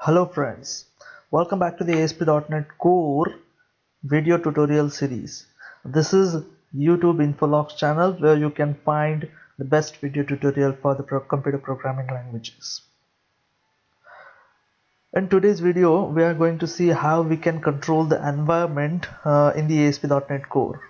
Hello friends, welcome back to the ASP.NET Core video tutorial series. This is YouTube Infologs channel where you can find the best video tutorial for the computer programming languages. In today's video, we are going to see how we can control the environment in the ASP.NET Core.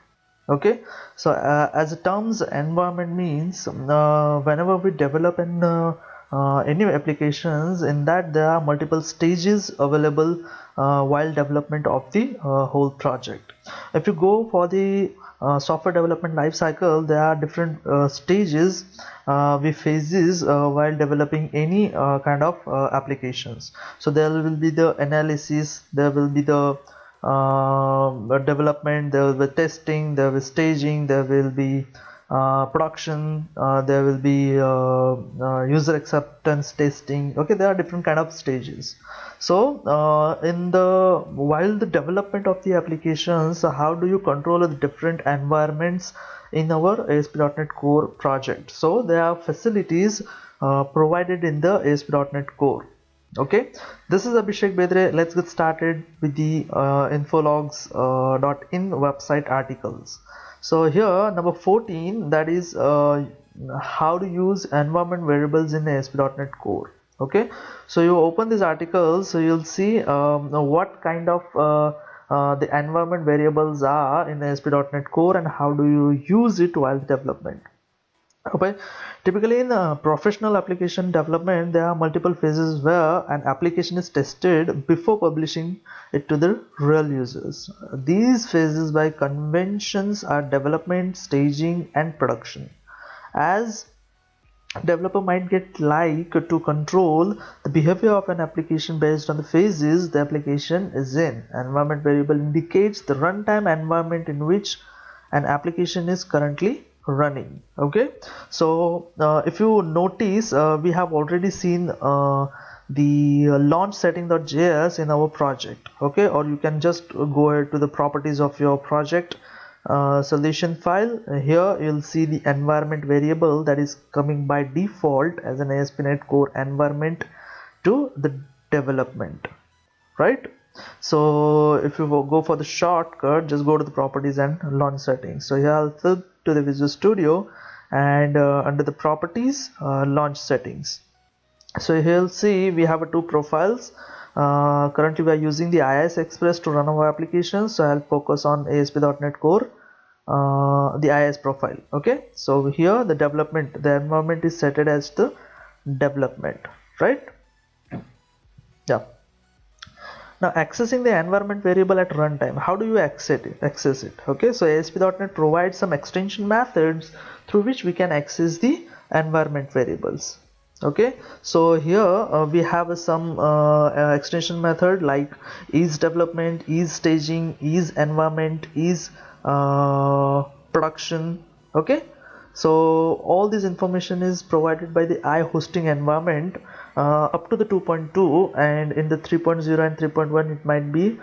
Okay, so as a terms, environment means whenever we develop any applications, in that there are multiple stages available while development of the whole project. If you go for the software development life cycle, there are different stages we phases while developing any kind of applications. So there will be the analysis, there will be the development, there will be testing, there will be staging, there will be production, there will be user acceptance testing. Okay, there are different kind of stages. So while the development of the applications, how do you control the different environments in our ASP.NET Core project? So there are facilities provided in the ASP.NET Core. Okay, this is Abhishek Bedre. Let's get started with the infologs.in website articles. So here number 14, that is how to use environment variables in ASP.NET Core. Okay, so you open this article, so you'll see what kind of the environment variables are in ASP.NET Core and how do you use it while development. Okay, typically in professional application development, there are multiple phases where an application is tested before publishing it to the real users. These phases by conventions are development, staging and production. As developer might get like to control the behavior of an application based on the phases the application is in. Environment variable indicates the runtime environment in which an application is currently running. Okay, so if you notice, we have already seen the launch setting.js in our project. Okay, or you can just go ahead to the properties of your project solution file. Here you'll see the environment variable that is coming by default as an ASP.NET Core environment to the development, right? So if you go for the shortcut, just go to the properties and launch settings. So here I'll flip to the Visual Studio and under the properties, launch settings. So here you'll see we have two profiles. Currently we are using the IIS Express to run our application, so I'll focus on ASP.NET Core, the IIS profile. Okay, so here the development, the environment is set as the development, right? Yeah. Now accessing the environment variable at runtime, how do you access it? Okay, so ASP.NET provides some extension methods through which we can access the environment variables. Okay, so here we have some extension method like is development, is staging, is environment, is production. Okay, so all this information is provided by the hosting environment up to the 2.2, and in the 3.0 and 3.1 it might be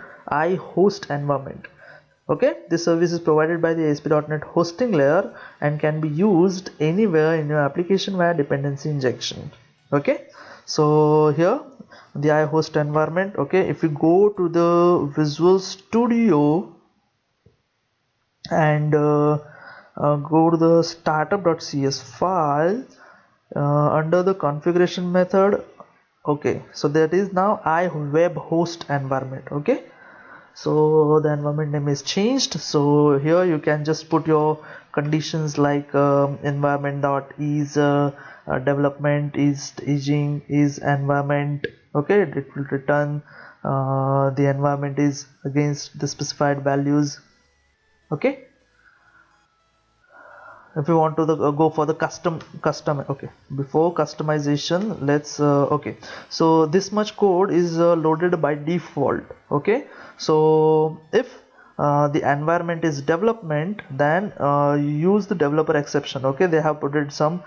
host environment. Okay, this service is provided by the ASP.NET hosting layer and can be used anywhere in your application via dependency injection. Okay, so here the host environment. Okay, if you go to the Visual Studio and go to the startup.cs file, under the configuration method. Okay, so that is now web host environment. Okay, so the environment name is changed. So here you can just put your conditions like environment.is development, is staging, is environment. Okay, it will return the environment is against the specified values. Okay, if you want to go for the custom. Okay, before customization, let's okay, so this much code is loaded by default. Okay, so if the environment is development, then use the developer exception. Okay, they have put it some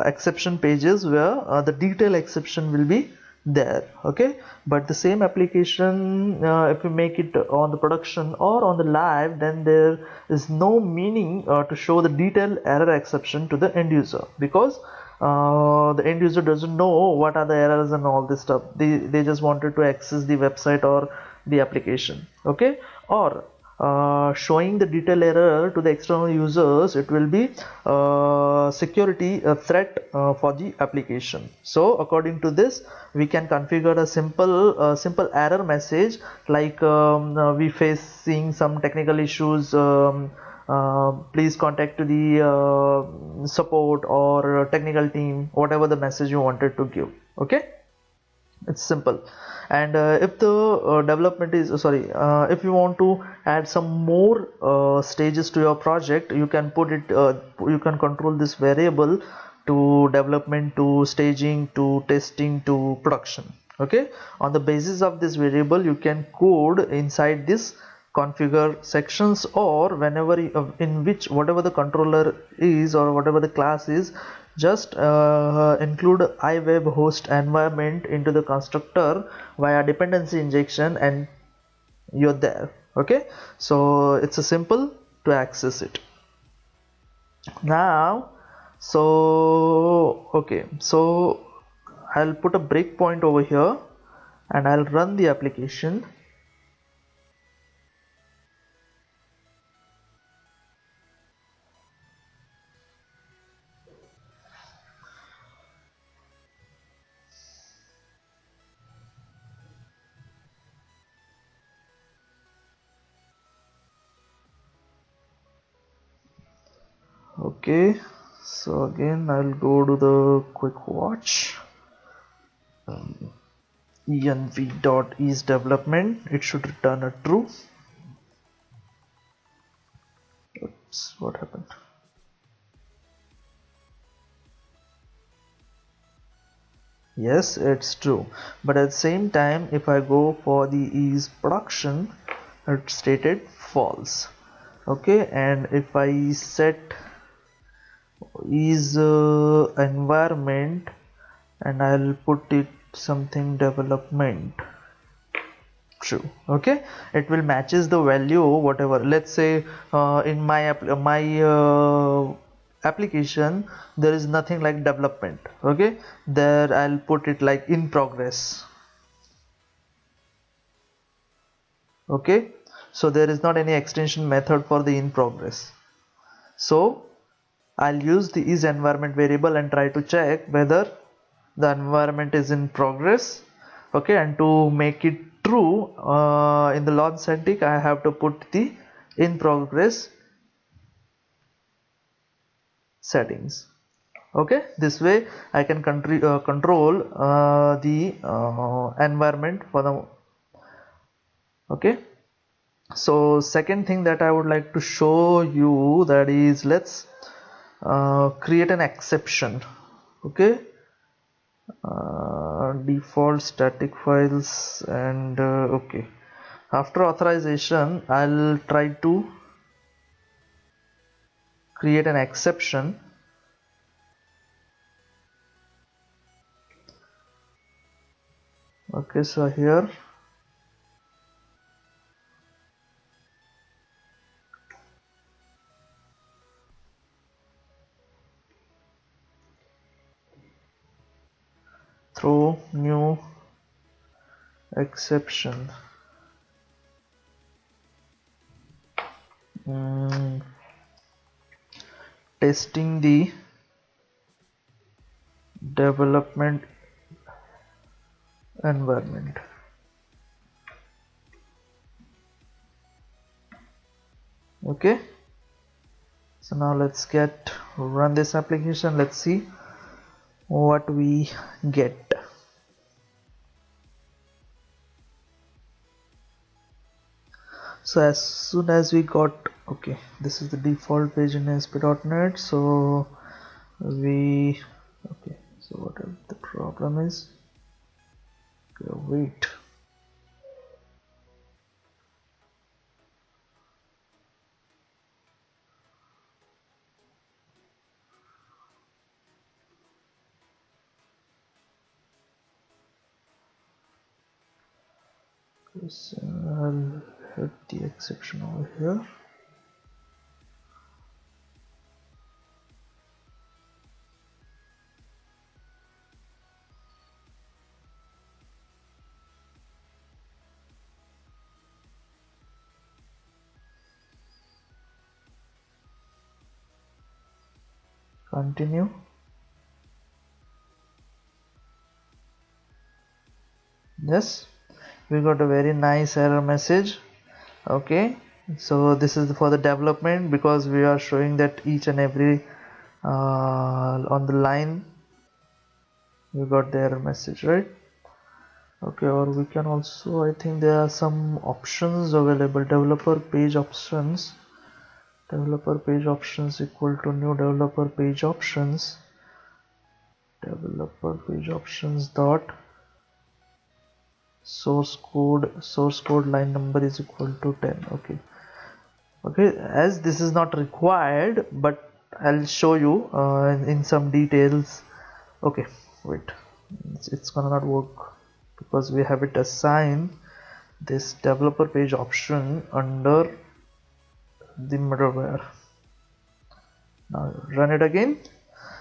exception pages where the detail exception will be there. Okay, but the same application, if you make it on the production or on the live, then there is no meaning to show the detail error exception to the end user, because the end user doesn't know what are the errors and all this stuff. They just wanted to access the website or the application. Okay, or showing the detailed error to the external users, it will be security threat for the application. So according to this, we can configure a simple error message like we facing some technical issues, please contact the support or technical team, whatever the message you wanted to give. Okay, it's simple. And if the development is if you want to add some more stages to your project, you can put it you can control this variable to development, to staging, to testing, to production. Okay, on the basis of this variable you can code inside this configure sections, or whenever in which whatever the controller is or whatever the class is, just include iWeb host environment into the constructor via dependency injection and you're there. Okay, so it's a simple to access it now. So okay, so I'll put a breakpoint over here and I'll run the application. Okay, so again I'll go to the quick watch, env.isDevelopment. It should return a true. Oops, what happened? Yes, it's true, but at the same time if I go for the is production, it stated false. Okay, and if I set is environment and I'll put it something development, true. Okay, it will matches the value whatever. Let's say in my application there is nothing like development. Okay, there I'll put it like in progress. Okay, so there is not any extension method for the in progress. So I'll use the is environment variable and try to check whether the environment is in progress. Okay, and to make it true in the launch static I have to put the in progress settings. Okay, this way I can control the environment for the. Okay, so second thing that I would like to show you, that is, let's create an exception. Okay, default static files and okay, after authorization I'll try to create an exception. Okay, so here throw new exception. Testing the development environment. Okay, so now let's run this application. Let's see what we get. So as soon as we got, okay, this is the default page in ASP.NET. So we, okay, so whatever the problem is, okay, wait. So I'll hit the exception over here. Continue. Yes, we got a very nice error message. Okay, so this is for the development, because we are showing that each and every on the line we got the error message, right? Okay, or we can also, I think there are some options available. Developer page options equal to new developer page options dot source code line number is equal to 10. Okay, as this is not required, but I'll show you in some details. Okay, wait, it's gonna not work because we have it assigned this developer page option under the middleware. Now run it again.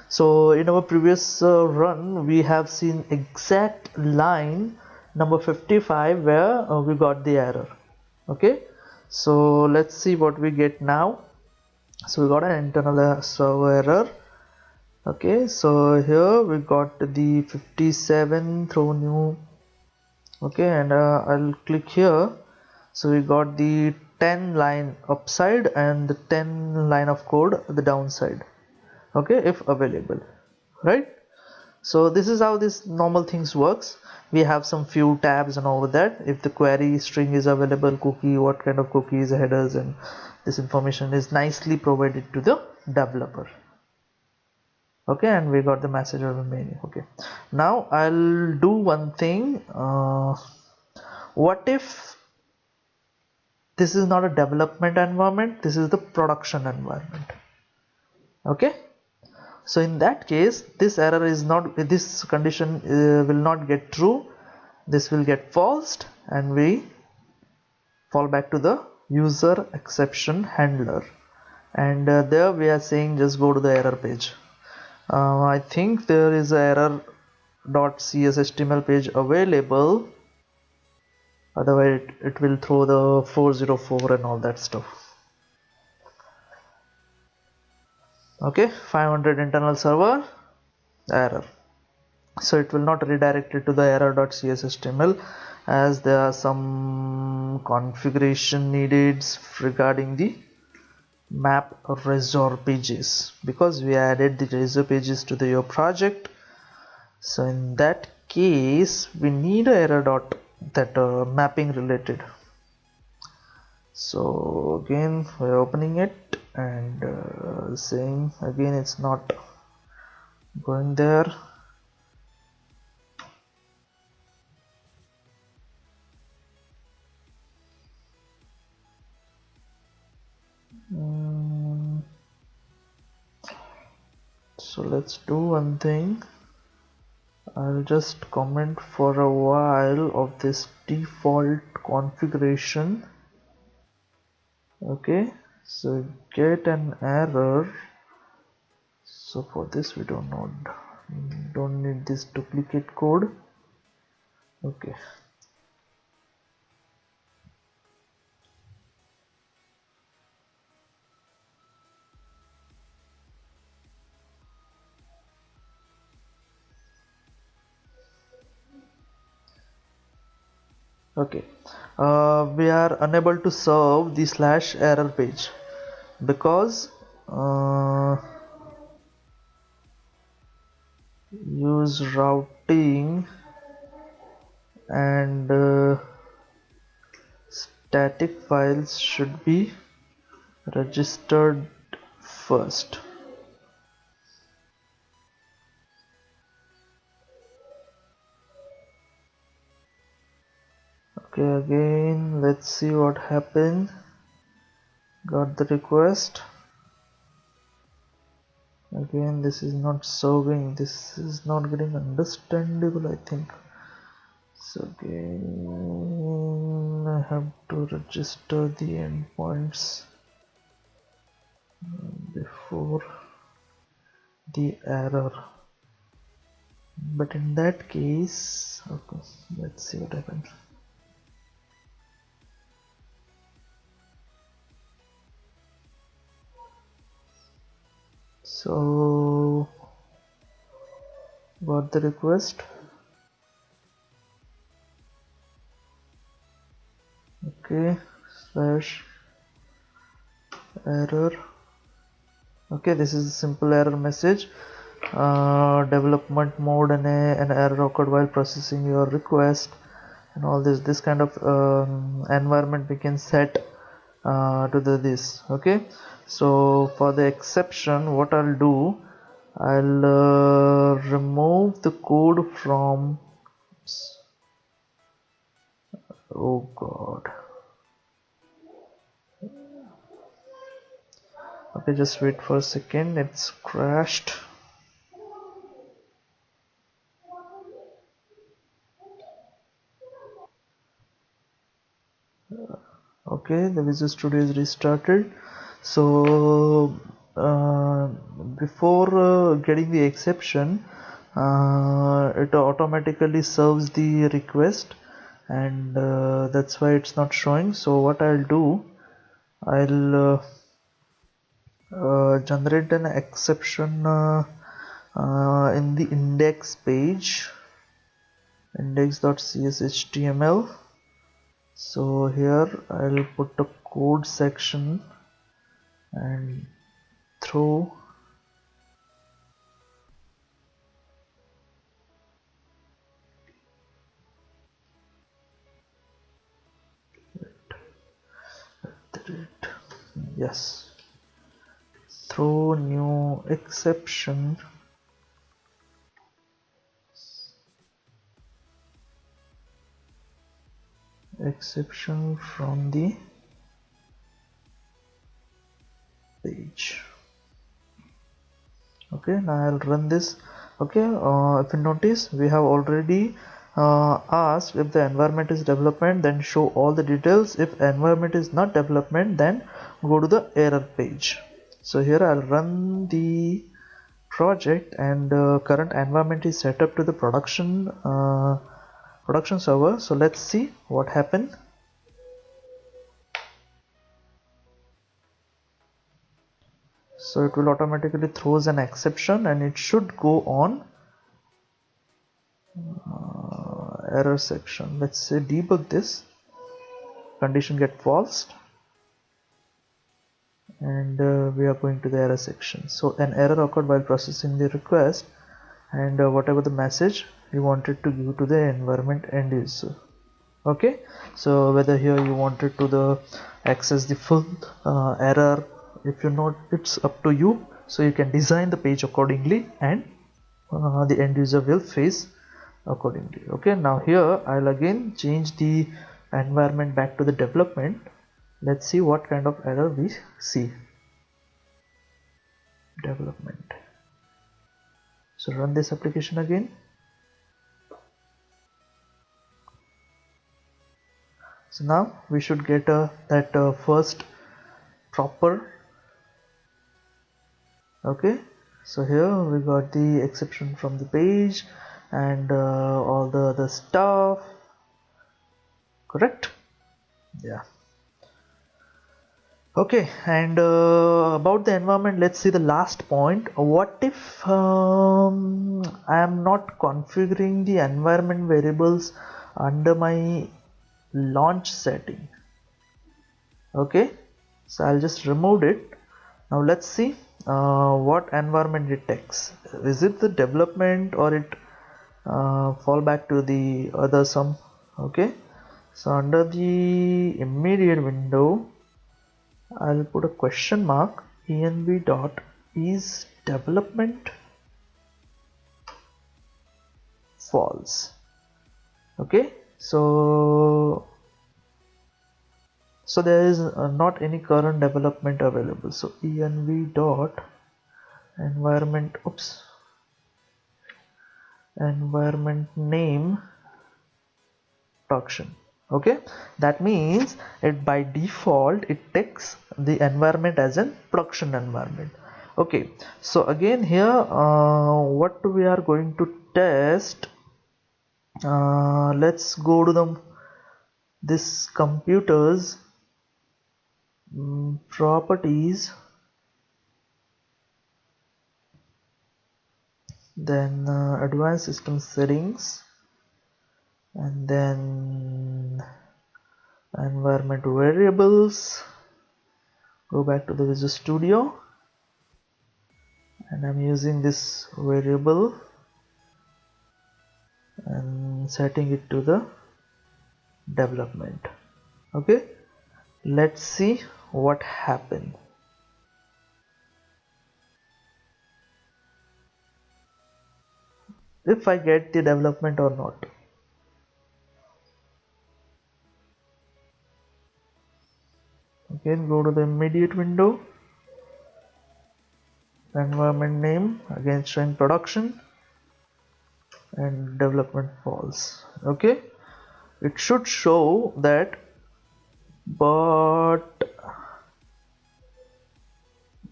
So in our previous run, we have seen exact line number 55 where we got the error. Okay, so let's see what we get now. So we got an internal server error. Okay, so here we got the 57 throw new. Okay, and I'll click here. So we got the 10 line upside and the 10 line of code the downside. Okay, if available, right? So this is how this normal things works. We have some few tabs and over that. If the query string is available, cookie, what kind of cookies, headers, and this information is nicely provided to the developer. Okay, and we got the message of the menu. Okay, now I'll do one thing. What if this is not a development environment, this is the production environment? Okay, so in that case, this error is not, this condition will not get true, this will get false, and we fall back to the user exception handler, and there we are saying just go to the error page. I think there is a error.cshtml page available, otherwise it will throw the 404 and all that stuff. Okay, 500 internal server error, so it will not redirect it to the error.cshtml, as there are some configuration needed regarding the map resort pages, because we added the resort pages to your project. So in that case we need a error dot that mapping related. So again we're opening it and saying again it's not going there. So let's do one thing. I'll just comment for a while of this default configuration. Okay, so get an error. So for this we don't need this duplicate code. Okay, okay, we are unable to serve the slash error page because use routing and static files should be registered first. Okay, again let's see what happened. Got the request. Again this is not serving, this is not getting understandable, I think. So again I have to register the endpoints before the error, but in that case, okay, let's see what happens. So got the request. Okay, slash error. Okay, this is a simple error message. Development mode and an error occurred while processing your request, and all this kind of environment we can set to this. Okay, so for the exception, what I'll do, I'll remove the code from, oh god, okay, just wait for a second, it's crashed. Okay, the Visual Studio is restarted. So before getting the exception, it automatically serves the request, and that's why it's not showing. So what I'll do, I'll generate an exception in the index page, index.cshtml. So here I'll put a code section and throw yes, throw new exception from the page. Okay, now I'll run this. Okay, if you notice, we have already asked if the environment is development, then show all the details. If environment is not development, then go to the error page. So here I'll run the project, and current environment is set up to the production server. So let's see what happened. So it will automatically throws an exception, and it should go on error section. Let's say debug this, condition get false, and we are going to the error section. So an error occurred while processing the request, and whatever the message you wanted to give to the environment end user. Okay, so whether here you wanted to the access the full error, if you not, it's up to you. So you can design the page accordingly, and the end user will face accordingly. Okay, now here I'll again change the environment back to the development. Let's see what kind of error we see. Development. So run this application again. So now we should get that first proper. Okay, so here we got the exception from the page and all the other stuff. Correct? Yeah. Okay, and about the environment, let's see the last point. What if I am not configuring the environment variables under my launch setting? Okay, so I'll just remove it. Now let's see what environment it takes. Is it the development, or it fall back to the other sum? Okay, so under the immediate window, I'll put a question mark, env dot is development false. Okay, so there is not any current development available. So env dot environment, environment name production. Okay, that means it by default it takes the environment as a production environment. Okay, so again here what we are going to test, let's go to this computers properties, then advanced system settings, and then environment variables. Go back to the Visual Studio, and I'm using this variable and setting it to the development. Okay, let's see what happened. If I get the development or not. Again, go to the immediate window, environment name, again showing production, and development false. Okay, it should show that, but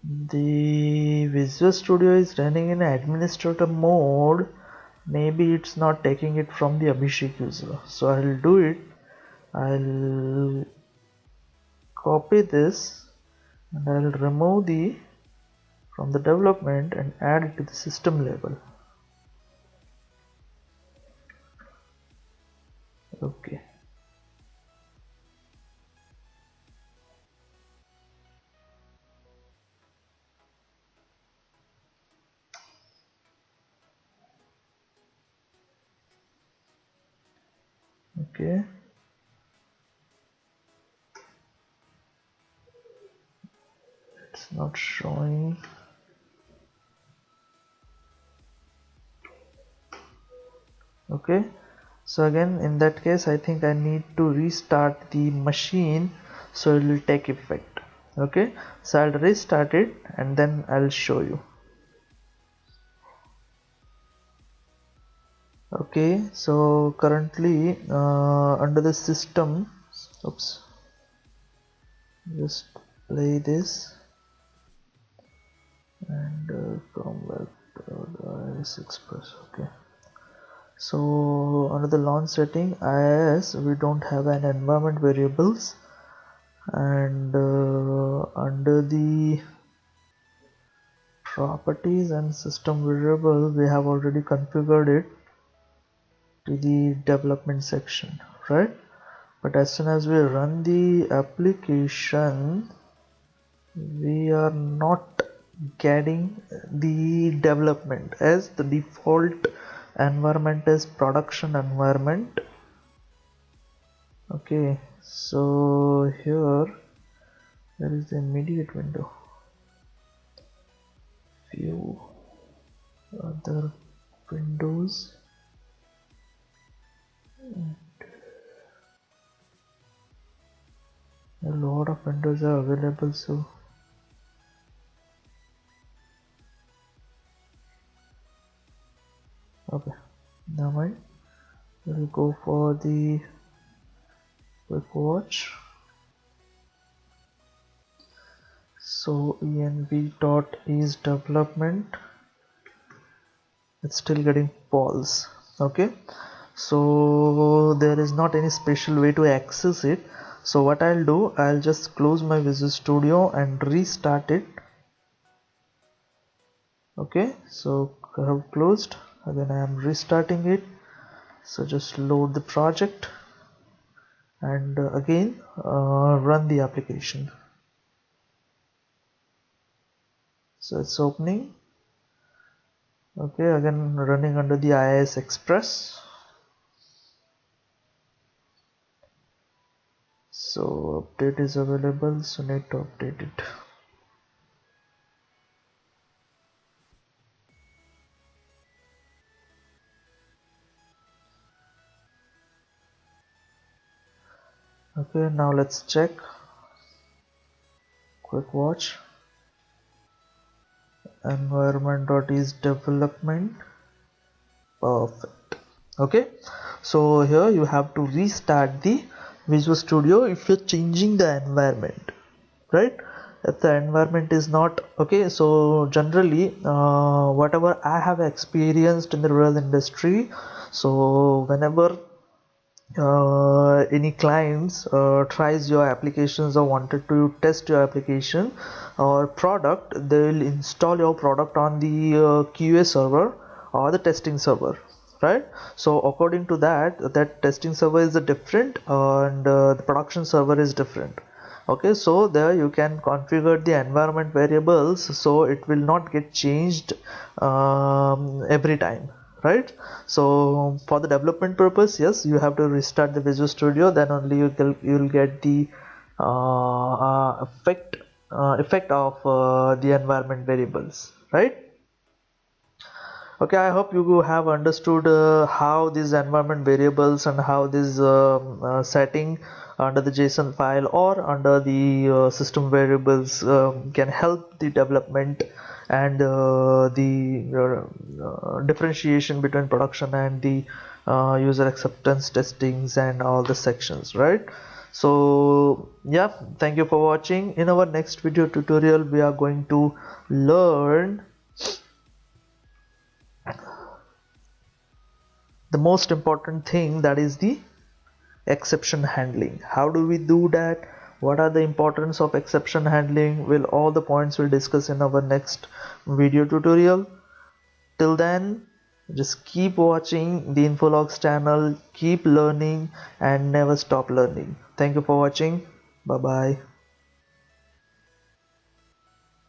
the Visual Studio is running in administrator mode. Maybe it's not taking it from the Abhishek user. So I'll do it. I'll copy this and I'll remove the from the development and add it to the system label. Okay. Okay. It's not showing. Okay. So again, in that case, I think I need to restart the machine so it will take effect. Okay. So I'll restart it and then I'll show you. Okay, so currently under the system, oops, just play this and come back to the iOS Express. Okay, so under the launch setting, IIS, we don't have an environment variables, and under the properties and system variable, we have already configured it to the development section, right? But as soon as we run the application, we are not getting the development, as the default environment is production environment. Okay, so here there is the immediate window, few other windows, a lot of windows are available. So okay, now we'll go for the quick watch. So env.is development, it's still getting false. Okay, so there is not any special way to access it. So what I'll do, I'll just close my Visual Studio and restart it. Okay, so I have closed, again I am restarting it. So just load the project and again run the application. So it's opening. Okay, again running under the IIS Express. So update is available, so need to update it. Okay, now let's check. Quick watch. Environment.is development. Perfect. Okay, so here you have to restart the Visual Studio if you're changing the environment, right? If the environment is not okay, so generally whatever I have experienced in the real industry, so whenever any clients tries your applications or wanted to test your application or product, they will install your product on the QA server or the testing server, right? So according to that testing server is different, and the production server is different. Okay, so there you can configure the environment variables so it will not get changed every time, right? So for the development purpose, yes, you have to restart the Visual Studio, then only you'll get the effect of the environment variables, right? Okay, I hope you have understood how these environment variables and how this setting under the JSON file or under the system variables can help the development and the differentiation between production and the user acceptance testings and all the sections, right? So yeah, thank you for watching. In our next video tutorial, we are going to learn the most important thing, that is the exception handling. How do we do that? What are the importance of exception handling? Will all the points we'll discuss in our next video tutorial. Till then, just keep watching the Infologs channel, keep learning and never stop learning. Thank you for watching. Bye bye.